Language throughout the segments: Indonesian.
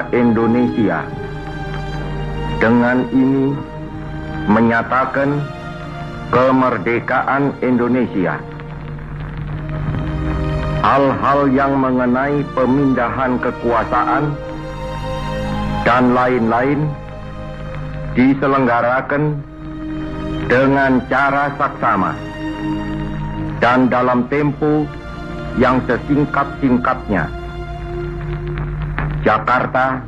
bangsa Indonesia. Dengan ini menyatakan kemerdekaan Indonesia. Hal-hal yang mengenai pemindahan kekuasaan dan lain-lain diselenggarakan dengan cara saksama dan dalam tempo yang sesingkat-singkatnya. Jakarta,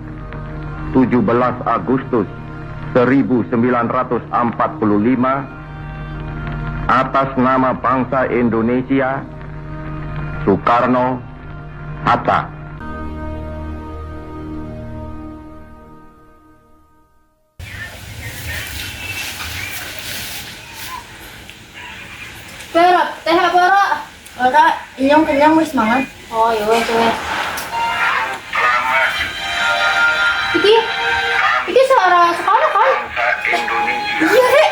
17 Agustus 1945, atas nama bangsa Indonesia, Soekarno-Hatta. Perak, teh perak. Ora, inyong kenyang wis mangan. Oh, iya wes wes. Iki suara sekolah kan? Iya, Rek.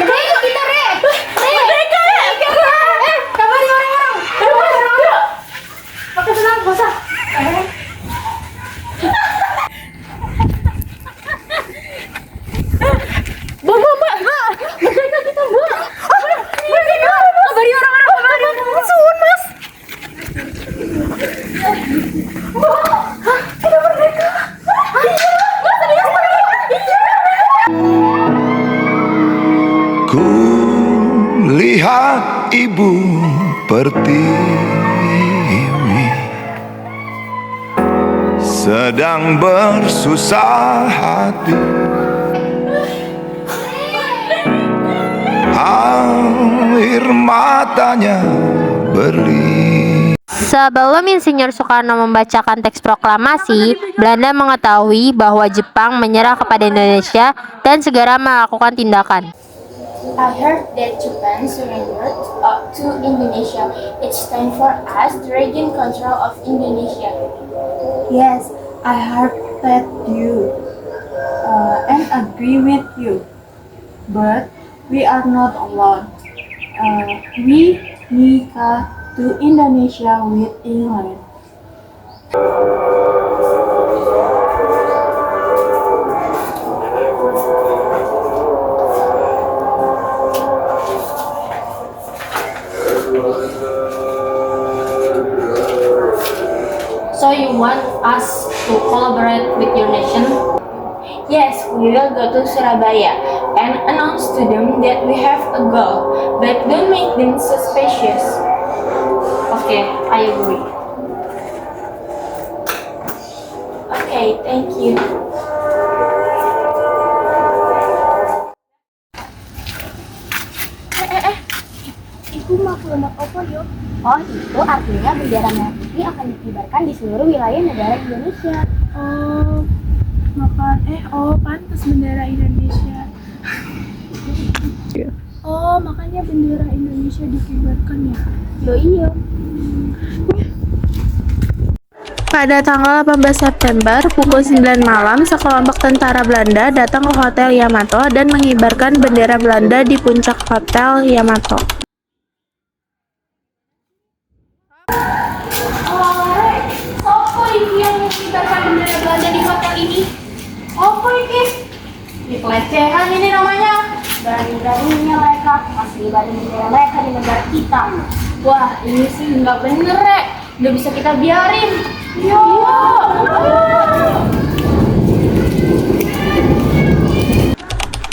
Mereka kita, Rek. Mereka, Rek. Kabari orang-orang. Orang-orang. Pakai senang, basah. Mbak. Mereka kita, Mbak. Mereka. Kabari orang-orang. Suun, Mas. Hah? Kita merdeka. Ku lihat ibu pertiwi sedang bersusah hati, air matanya berlin. Sebelum Insinyur Soekarno membacakan teks proklamasi, Belanda mengetahui bahwa Jepang menyerah kepada Indonesia dan segera melakukan tindakan. I heard that Japan surrendered to Indonesia. It's time for us to regain control of Indonesia. Yes, I heard that you and agree with you. But we are not alone. We nikah to Indonesia with England. So you want us to collaborate with your nation? Yes, we will go to Surabaya and announce to them that we have a goal, but don't make them suspicious. Okay, I agree. Okay, thank you. Itu maklumat apa yuk? Oh, itu artinya bendera merah putih akan dikibarkan di seluruh wilayah negara Indonesia. Pantas bendera Indonesia. Oh, makanya bendera Indonesia dikibarkan ya. Iya. Pada tanggal 18 September pukul 9 malam, sekelompok tentara Belanda datang ke Hotel Yamato dan mengibarkan bendera Belanda di puncak Hotel Yamato. Apa ini yang mengibarkan bendera Belanda di hotel ini? Apa ini? Ini pelecehan ini namanya. Berani-beraninya mereka masih ibadah bendera mereka di negara kita. Wah, ini sih nggak bener, Rek. Nggak bisa kita biarin. Yo.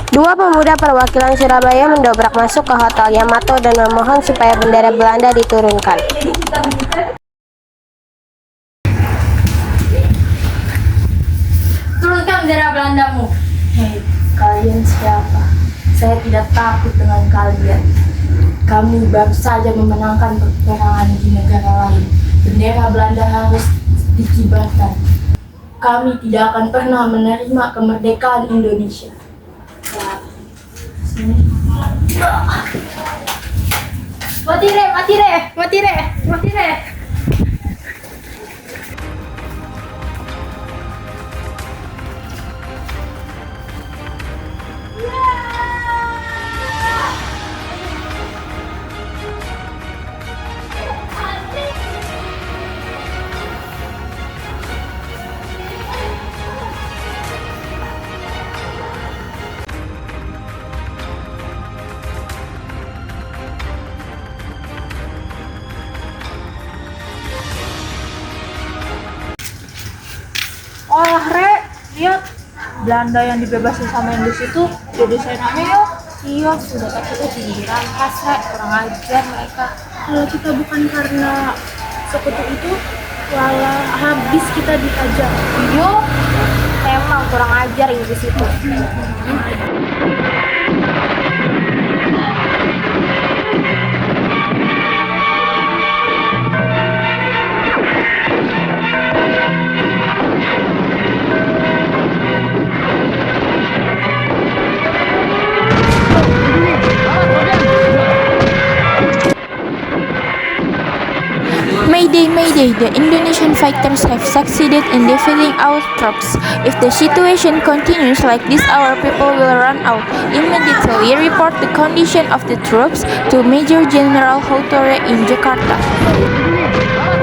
Dua pemuda perwakilan Surabaya mendobrak masuk ke Hotel Yamato dan memohon supaya bendera Belanda diturunkan. Turunkan bendera Belandamu. Hei, kalian siapa? Saya tidak takut dengan kalian. Kamu baru saja memenangkan peperangan di negara lain. Bendera Belanda harus dikibarkan. Kami tidak akan pernah menerima kemerdekaan Indonesia. Mati re. Belanda yang dibebasin sama Inggris itu jadi senanya yuk. Iya, sudah tak kita jadi dirampas, kurang ajar mereka. Kalau kita bukan karena sekutu itu, walau habis kita ditajam. Iya, emang kurang ajar Inggris itu. Mayday, Mayday, the Indonesian fighters have succeeded in defeating our troops. If the situation continues like this, our people will run out. Immediately report the condition of the troops to Major General Hotore in Jakarta.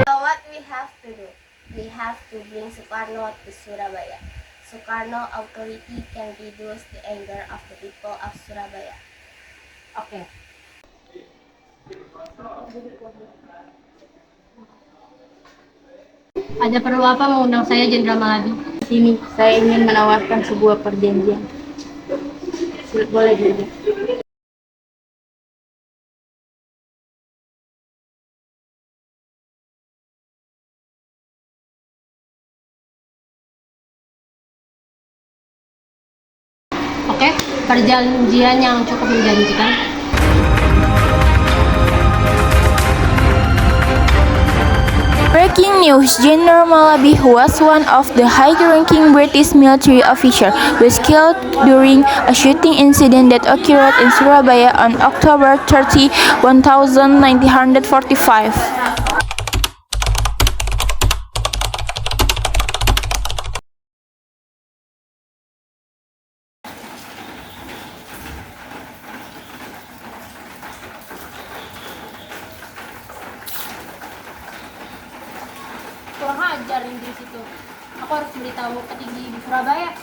So what we have to do? We have to bring Sukarno to Surabaya. Sukarno authority can reduce the anger of the people of Surabaya. Oke. Ada perlu apa mengundang saya, Jenderal Maladi? Sini, saya ingin menawarkan sebuah perjanjian. Boleh dilihat. Oke, perjanjian yang cukup menjanjikan. Breaking news, General Malabi, who was one of the high-ranking British military officers, was killed during a shooting incident that occurred in Surabaya on October 30, 1945. Kurang ajar Inggris itu. Aku harus beritahu petinggi di Surabaya.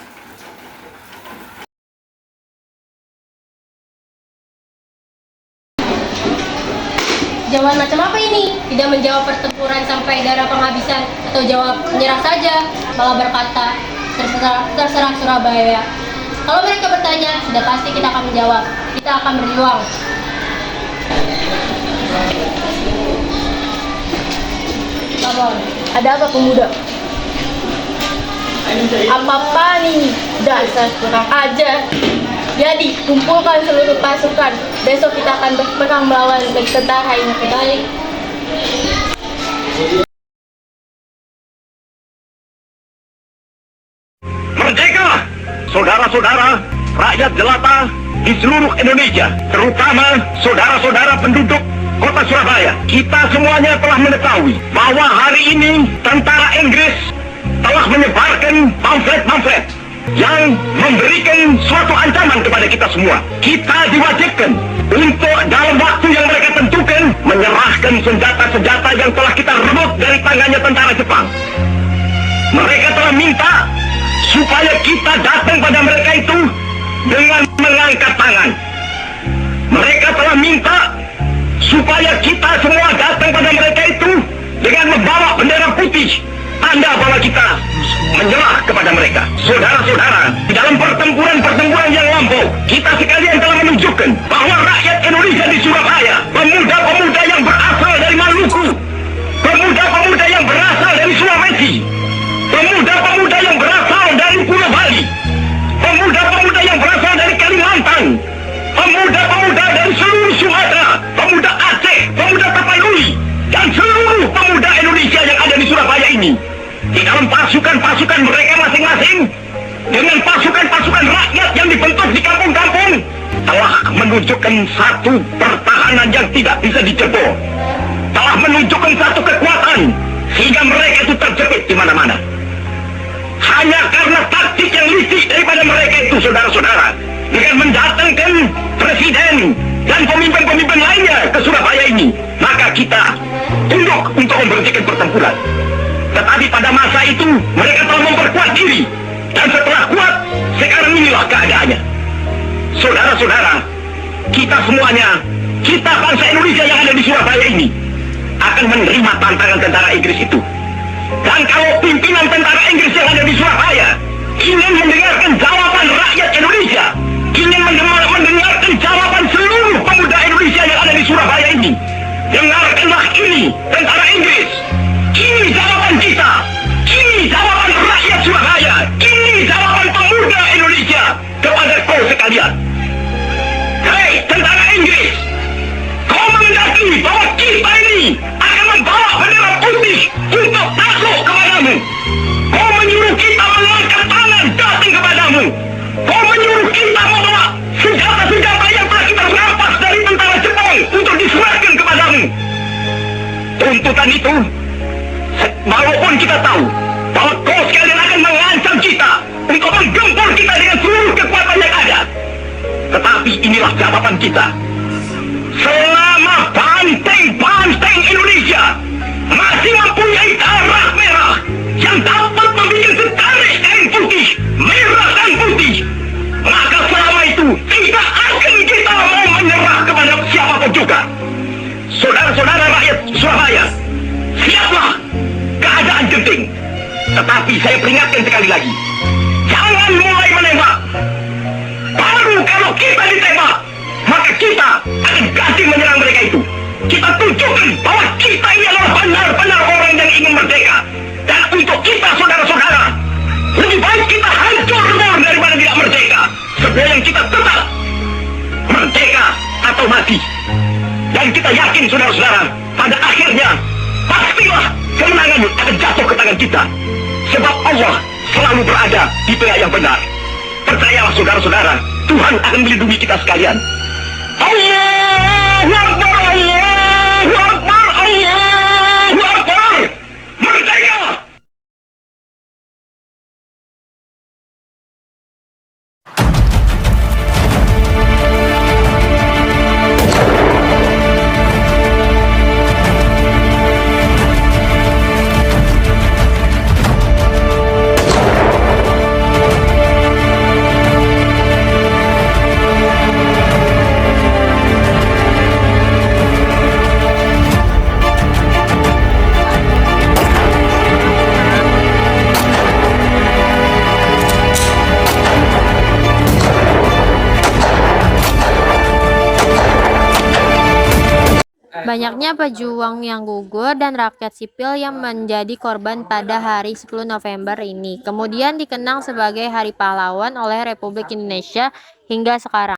Jawaban macam apa ini? Tidak menjawab pertempuran sampai darah penghabisan, atau jawab menyerah saja, malah berkata terserah Surabaya. Kalau mereka bertanya, sudah pasti kita akan menjawab. Kita akan berjuang. Ada apa pemuda? Apa nih? Dasar kurang ajar. Jadi, kumpulkan seluruh pasukan. Besok kita akan berperang melawan tentara yang kebalik. Merdeka! Saudara-saudara, rakyat jelata di seluruh Indonesia, terutama saudara-saudara penduduk Kota Surabaya. Kita semuanya telah mengetahui bahwa hari ini tentara Inggris telah menyebarkan pamflet-pamflet yang memberikan suatu ancaman kepada kita semua. Kita diwajibkan untuk dalam waktu yang mereka tentukan menyerahkan senjata-senjata yang telah kita rebut dari tangannya tentara Jepang. Mereka telah minta supaya kita datang pada mereka itu dengan mengangkat tangan. Mereka telah minta supaya kita semua datang pada mereka itu dengan membawa bendera putih, tanda bahwa kita menyerah kepada mereka. Saudara-saudara, di dalam pertempuran-pertempuran yang lampau, kita sekalian telah menunjukkan bahwa rakyat Indonesia di Surabaya, pemuda-pemuda yang berasal dari Maluku, pemuda-pemuda yang berasal dari Sulawesi, pemuda-pemuda yang berasal dari Pulau Bali, pemuda-pemuda yang berasal dari Kalimantan, pemuda-pemuda dari seluruh Sumatera, pemuda Aceh, pemuda Tapanuli, dan seluruh pemuda Indonesia yang ada di Surabaya ini, di dalam pasukan-pasukan mereka masing-masing, dengan pasukan-pasukan rakyat yang dibentuk di kampung-kampung, telah menunjukkan satu pertahanan yang tidak bisa dijebol, telah menunjukkan satu kekuatan sehingga mereka itu terjepit di mana-mana. Hanya karena taktik yang licik daripada mereka itu, saudara-saudara, dengan mendatangkan presiden dan pemimpin-pemimpin lainnya ke Surabaya ini, maka kita tunduk untuk memberhentikan pertempuran. Tetapi pada masa itu mereka telah memperkuat diri, dan setelah kuat, sekarang inilah keadaannya. Saudara-saudara, kita semuanya, kita bangsa Indonesia yang ada di Surabaya ini, akan menerima tantangan tentara Inggris itu. Dan kalau pimpinan tentara Inggris yang ada di Surabaya ingin mendengarkan jawaban Dengarkanlah ini, tentara Inggris. Ini jawaban kita. Ini jawaban rakyat Surabaya. Ini jawaban pemuda Indonesia kepada kau sekalian. Hei, tentara Inggris. Kau mengendaki bahwa kita ini akan membawa bendera putih untuk takluk kepadamu. Kau menyuruh kita mengangkat tangan datang kepadamu. Kau menyuruh kita membawa senjata-senjata yang telah kita rampas dari tentara Jepang untuk diserahkan kepadamu. Tuntutan itu, walaupun kita tahu bahwa kau sekalian akan mengancam kita untuk menggempur kita dengan seluruh kekuatan yang ada, tetapi inilah jawaban kita. Selama banteng-banteng Indonesia masih mempunyai darah merah yang dapat membuat setarik kain putih, merah dan putih, maka selama itu tidak akan kita mau menyerah kepada siapapun juga. Saudara-saudara rakyat Surabaya, siaplah, keadaan genting. Tetapi saya peringatkan sekali lagi, jangan mulai menembak. Baru kalau kita ditembak, maka kita akan ganti menyerang mereka itu. Kita tunjukkan bahwa kita ini adalah benar-benar orang yang ingin merdeka. Dan untuk kita, saudara-saudara, lebih baik kita hancur lebur daripada tidak merdeka. Sebab yang kita tetap merdeka atau mati. Dan kita yakin, saudara-saudara, pada akhirnya pastilah kemenangan akan jatuh ke tangan kita. Sebab Allah selalu berada di pihak yang benar. Percayalah, saudara-saudara, Tuhan akan melindungi kita sekalian. Allahu Akbar, Allahu Akbar, Allahu Akbar. Merdeka! Banyaknya pejuang yang gugur dan rakyat sipil yang menjadi korban pada hari 10 November ini, kemudian dikenang sebagai Hari Pahlawan oleh Republik Indonesia hingga sekarang.